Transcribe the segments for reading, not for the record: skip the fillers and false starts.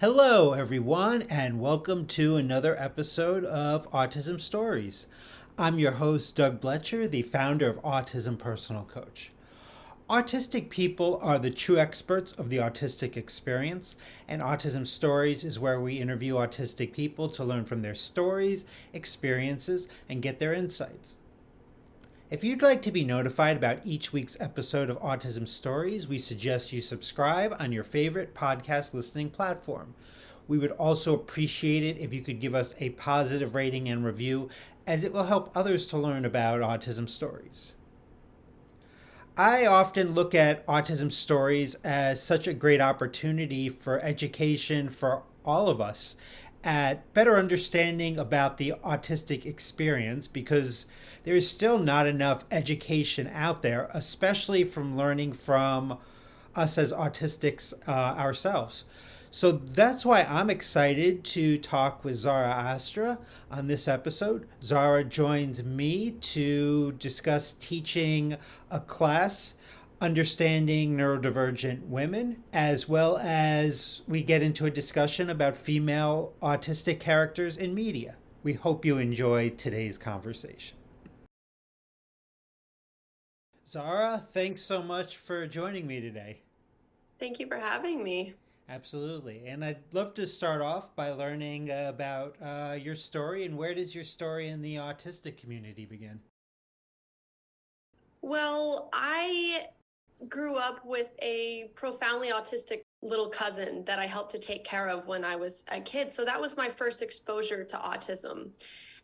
Hello, everyone, and welcome to another episode of Autism Stories. I'm your host, Doug Bletcher, the founder of Autism Personal Coach. Autistic people are the true experts of the autistic experience, and Autism Stories is where we interview autistic people to learn from their stories, experiences, and get their insights. If you'd like to be notified about each week's episode of Autism Stories, we suggest you subscribe on your favorite podcast listening platform. We would also appreciate it if you could give us a positive rating and review, as it will help others to learn about autism stories. I often look at autism stories as such a great opportunity for education for all of us at better understanding about the autistic experience because there is still not enough education out there, especially from learning from us as autistics ourselves. So that's why I'm excited to talk with Zhara Astra on this episode. Zhara joins me to discuss teaching a class, understanding neurodivergent women, as well as we get into a discussion about female autistic characters in media. We hope you enjoy today's conversation. Zhara, thanks so much for joining me today. Thank you for having me. Absolutely. And I'd love to start off by learning about your story and where does your story in the autistic community begin? Well, I grew up with a profoundly autistic little cousin that I helped to take care of when I was a kid. So that was my first exposure to autism.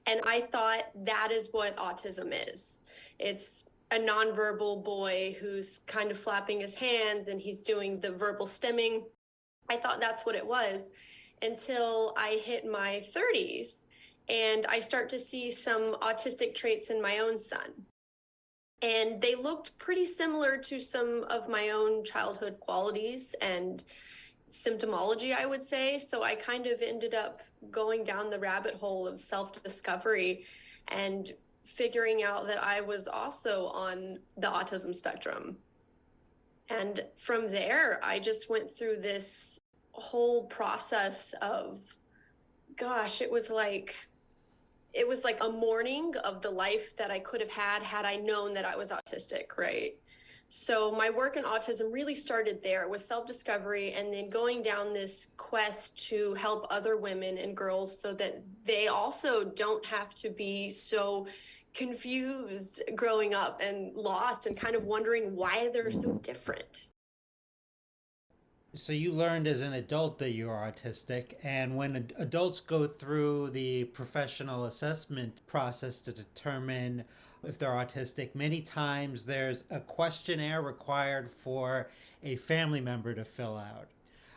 And I thought that is what autism is. It's a nonverbal boy who's kind of flapping his hands and he's doing the verbal stemming. I thought that's what it was until I hit my 30s and I start to see some autistic traits in my own son. And they looked pretty similar to some of my own childhood qualities and symptomology, I would say. So I kind of ended up going down the rabbit hole of self-discovery and figuring out that I was also on the autism spectrum. And from there, I just went through this whole process of, gosh, it was like a morning of the life that I could have had I known that I was autistic, right? So my work in autism really started there with self-discovery and then going down this quest to help other women and girls so that they also don't have to be so confused growing up and lost and kind of wondering why they're so different. So you learned as an adult that you are autistic, and when adults go through the professional assessment process to determine if they're autistic, many times there's a questionnaire required for a family member to fill out.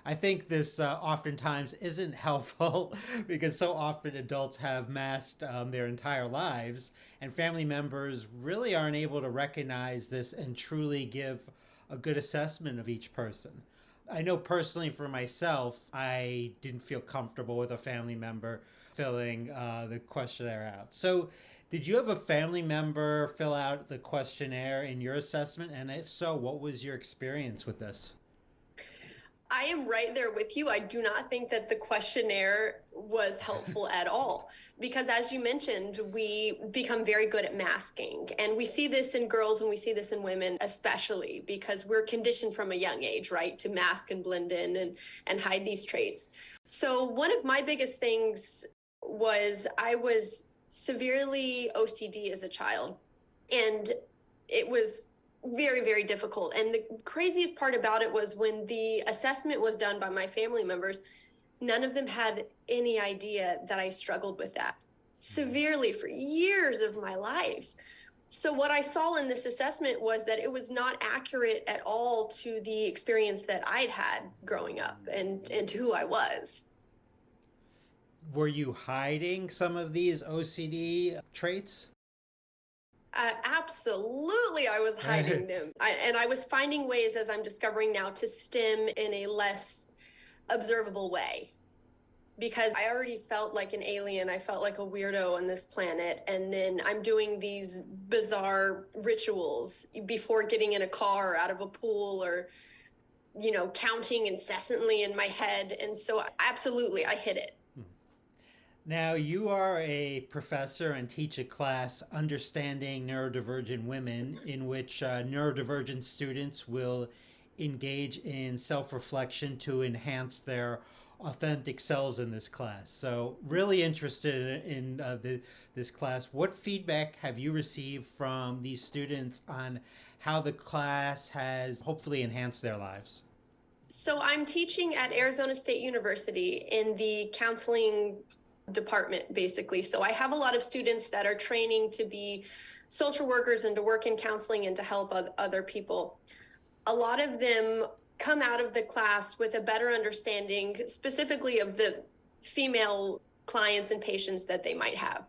I think this oftentimes isn't helpful because so often adults have masked their entire lives, and family members really aren't able to recognize this and truly give a good assessment of each person. I know personally for myself, I didn't feel comfortable with a family member filling the questionnaire out. So, did you have a family member fill out the questionnaire in your assessment? And if so, what was your experience with this? I am right there with you. I do not think that the questionnaire was helpful at all because, as you mentioned, we become very good at masking. And we see this in girls and we see this in women, especially because we're conditioned from a young age, right, to mask and blend in and hide these traits. So, one of my biggest things was I was severely OCD as a child. And it was very, very difficult. And the craziest part about it was when the assessment was done by my family members, none of them had any idea that I struggled with that severely for years of my life. So what I saw in this assessment was that it was not accurate at all to the experience that I'd had growing up and to who I was. Were you hiding some of these OCD traits? Absolutely, I was hiding them. And I was finding ways, as I'm discovering now, to stem in a less observable way because I already felt like an alien. I felt like a weirdo on this planet. And then I'm doing these bizarre rituals before getting in a car or out of a pool or counting incessantly in my head. And so absolutely, I hit it. Now, you are a professor and teach a class, Understanding Neurodivergent Women, in which neurodivergent students will engage in self reflection to enhance their authentic selves in this class. So, really interested in this class. What feedback have you received from these students on how the class has hopefully enhanced their lives? So I'm teaching at Arizona State University in the counseling department, basically. So I have a lot of students that are training to be social workers and to work in counseling and to help other people. A lot of them come out of the class with a better understanding, specifically of the female clients and patients that they might have.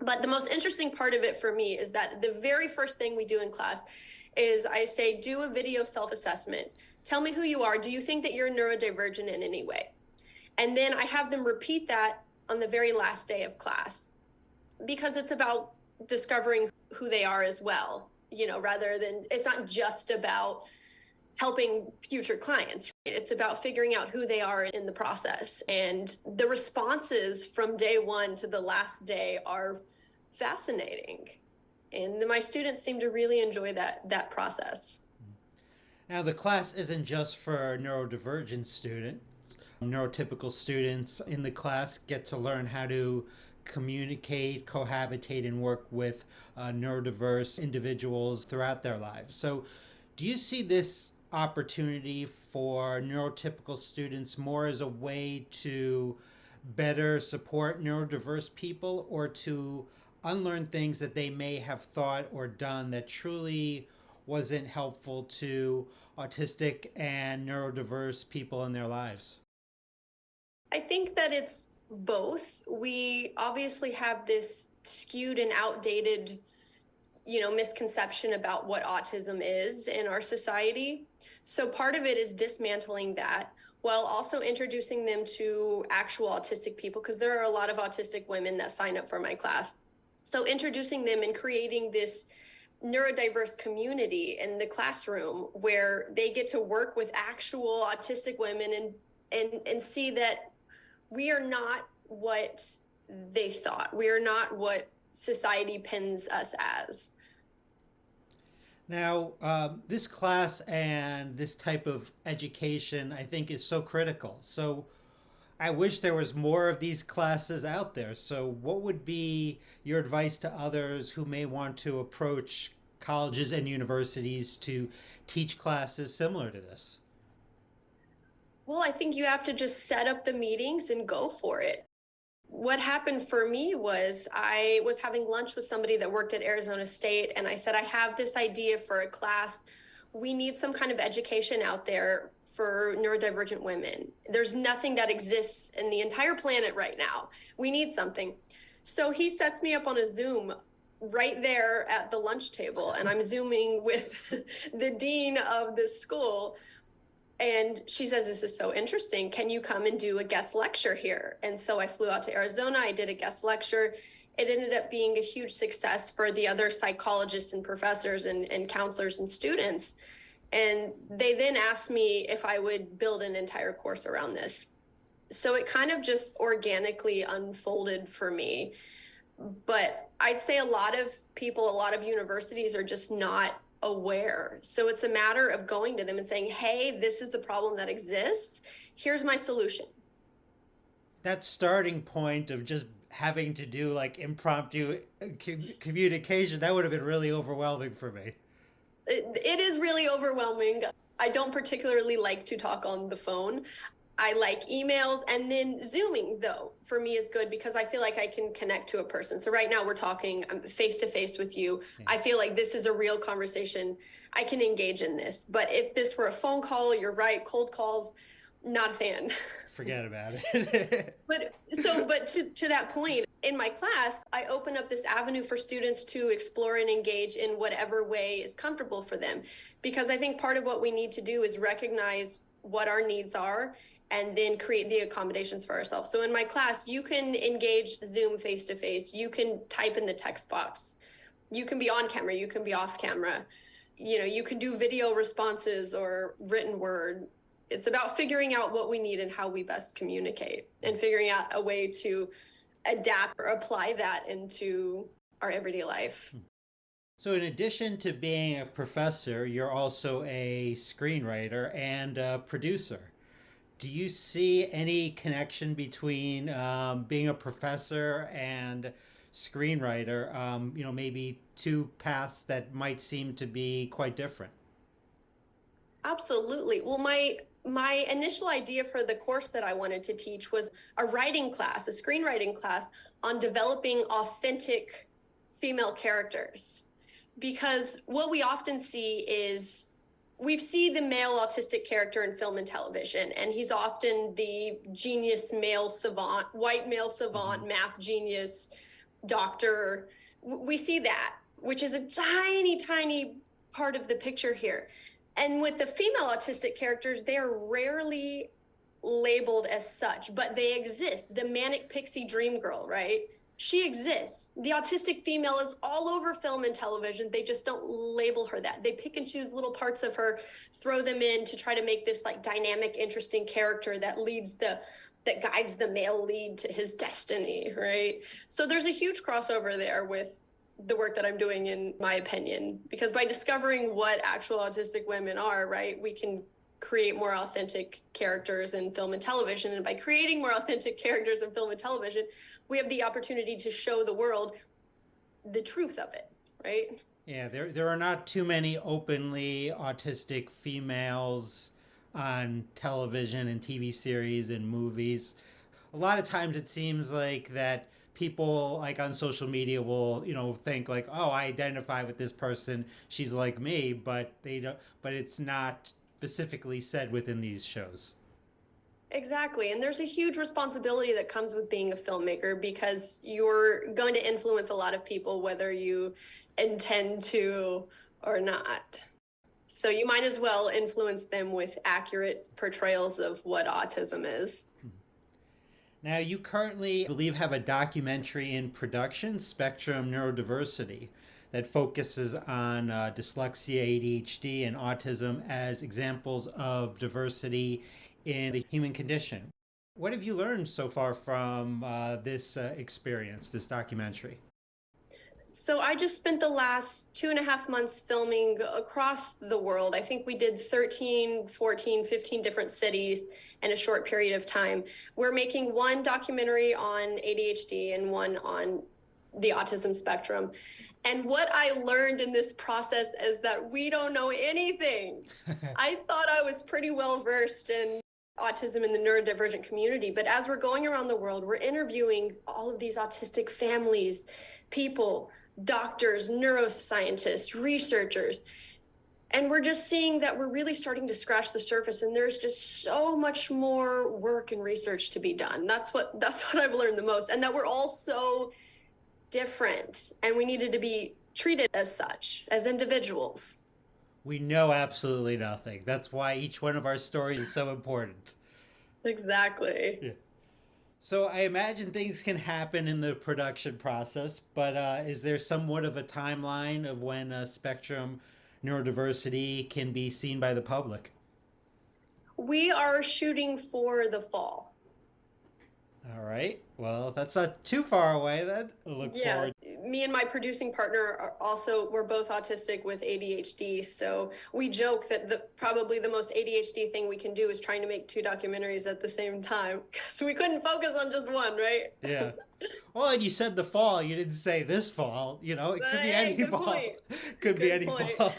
But the most interesting part of it for me is that the very first thing we do in class is I say, do a video self-assessment. Tell me who you are. Do you think that you're neurodivergent in any way? And then I have them repeat that on the very last day of class, because it's about discovering who they are as well, rather than, it's not just about helping future clients. It's about figuring out who they are in the process. And the responses from day one to the last day are fascinating. And my students seem to really enjoy that process. Now, the class isn't just for neurodivergent students. Neurotypical students in the class get to learn how to communicate, cohabitate, and work with neurodiverse individuals throughout their lives. So, do you see this opportunity for neurotypical students more as a way to better support neurodiverse people, or to unlearn things that they may have thought or done that truly wasn't helpful to autistic and neurodiverse people in their lives? I think that it's both. We obviously have this skewed and outdated, misconception about what autism is in our society. So part of it is dismantling that while also introducing them to actual autistic people, because there are a lot of autistic women that sign up for my class. So introducing them and creating this neurodiverse community in the classroom where they get to work with actual autistic women and see that we are not what they thought. We are not what society pins us as. Now, this class and this type of education, I think, is so critical. So, I wish there was more of these classes out there. So, what would be your advice to others who may want to approach colleges and universities to teach classes similar to this? Well, I think you have to just set up the meetings and go for it. What happened for me was I was having lunch with somebody that worked at Arizona State, and I said, I have this idea for a class. We need some kind of education out there for neurodivergent women. There's nothing that exists in the entire planet right now. We need something. So he sets me up on a Zoom right there at the lunch table, and I'm Zooming with the dean of this school. And she says, this is so interesting. Can you come and do a guest lecture here? And so I flew out to Arizona. I did a guest lecture. It ended up being a huge success for the other psychologists and professors and counselors and students. And they then asked me if I would build an entire course around this. So it kind of just organically unfolded for me. But I'd say a lot of people, a lot of universities are just not aware. So it's a matter of going to them and saying, hey, this is the problem that exists. Here's my solution. That starting point of just having to do like impromptu communication, that would have been really overwhelming for me. It is really overwhelming. I don't particularly like to talk on the phone. I like emails, and then Zooming, though, for me is good because I feel like I can connect to a person. So right now we're talking, I'm face to face with you. Yeah. I feel like this is a real conversation. I can engage in this. But if this were a phone call, you're right, cold calls, not a fan. Forget about it. But to that point, in my class, I open up this avenue for students to explore and engage in whatever way is comfortable for them. Because I think part of what we need to do is recognize what our needs are and then create the accommodations for ourselves. So in my class, you can engage Zoom face-to-face. You can type in the text box. You can be on camera. You can be off camera. You can do video responses or written word. It's about figuring out what we need and how we best communicate, and figuring out a way to adapt or apply that into our everyday life. So, in addition to being a professor, you're also a screenwriter and a producer. Do you see any connection between being a professor and screenwriter? Maybe two paths that might seem to be quite different. Absolutely. Well, my initial idea for the course that I wanted to teach was a writing class, a screenwriting class on developing authentic female characters. Because what we often see is we see the male autistic character in film and television, and he's often the genius male savant, white male savant, math genius, doctor. We see that, which is a tiny, tiny part of the picture here. And with the female autistic characters, they are rarely labeled as such, but they exist. The manic pixie dream girl, right? She exists. The autistic female is all over film and television. They just don't label her that. They pick and choose little parts of her, throw them in to try to make this like dynamic, interesting character that guides the male lead to his destiny, right? So there's a huge crossover there with the work that I'm doing, in my opinion, because by discovering what actual autistic women are, right, we can create more authentic characters in film and television. And by creating more authentic characters in film and television, we have the opportunity to show the world the truth of it, right? Yeah, there are not too many openly autistic females on television and TV series and movies. A lot of times it seems like that people like on social media will, think like, "Oh, I identify with this person. She's like me," but it's not specifically said within these shows. Exactly. And there's a huge responsibility that comes with being a filmmaker, because you're going to influence a lot of people, whether you intend to or not. So you might as well influence them with accurate portrayals of what autism is. Now, you currently, I believe, have a documentary in production, Spectrum Neurodiversity, that focuses on dyslexia, ADHD, and autism as examples of diversity in the human condition. What have you learned so far from this experience, this documentary? So I just spent the last 2.5 months filming across the world. I think we did 13, 14, 15 different cities in a short period of time. We're making one documentary on ADHD and one on the autism spectrum. And what I learned in this process is that we don't know anything. I thought I was pretty well versed in autism in the neurodivergent community, but as we're going around the world, we're interviewing all of these autistic families, people, doctors, neuroscientists, researchers, and we're just seeing that we're really starting to scratch the surface, and there's just so much more work and research to be done. That's what I've learned the most, and that we're all so different, and we needed to be treated as such, as individuals. We know absolutely nothing. That's why each one of our stories is so important. Exactly. Yeah. So I imagine things can happen in the production process, but is there somewhat of a timeline of when Spectrum Neurodiversity can be seen by the public? We are shooting for the fall. All right. Well, that's not too far away then. I look forward. Me and my producing partner we're both autistic with ADHD. So we joke that probably the most ADHD thing we can do is trying to make two documentaries at the same time. So we couldn't focus on just one, right? Yeah. Well, and you said the fall. You didn't say this fall. It could be any fall. Point. Could be any fall.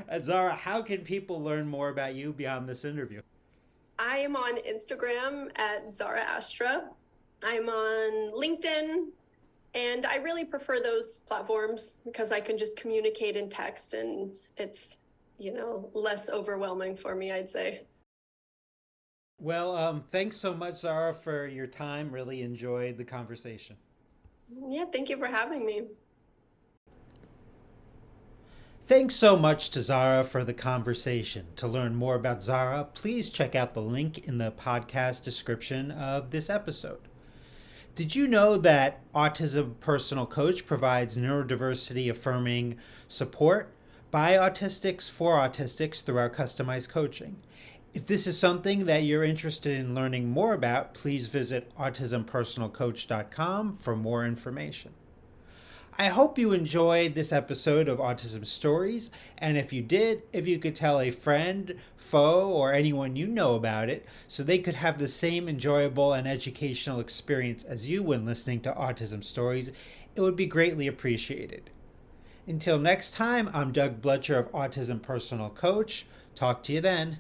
Zhara, how can people learn more about you beyond this interview? I am on Instagram at Zhara Astra. I'm on LinkedIn, and I really prefer those platforms because I can just communicate in text, and it's, less overwhelming for me, I'd say. Well, thanks so much, Zhara, for your time. Really enjoyed the conversation. Yeah, thank you for having me. Thanks so much to Zhara for the conversation. To learn more about Zhara, please check out the link in the podcast description of this episode. Did you know that Autism Personal Coach provides neurodiversity affirming support by autistics for autistics through our customized coaching. If this is something that you're interested in learning more about, please visit autismpersonalcoach.com for more information. I hope you enjoyed this episode of Autism Stories, and if you did, if you could tell a friend, foe, or anyone you know about it so they could have the same enjoyable and educational experience as you when listening to Autism Stories, it would be greatly appreciated. Until next time, I'm Doug Bletcher of Autism Personal Coach. Talk to you then.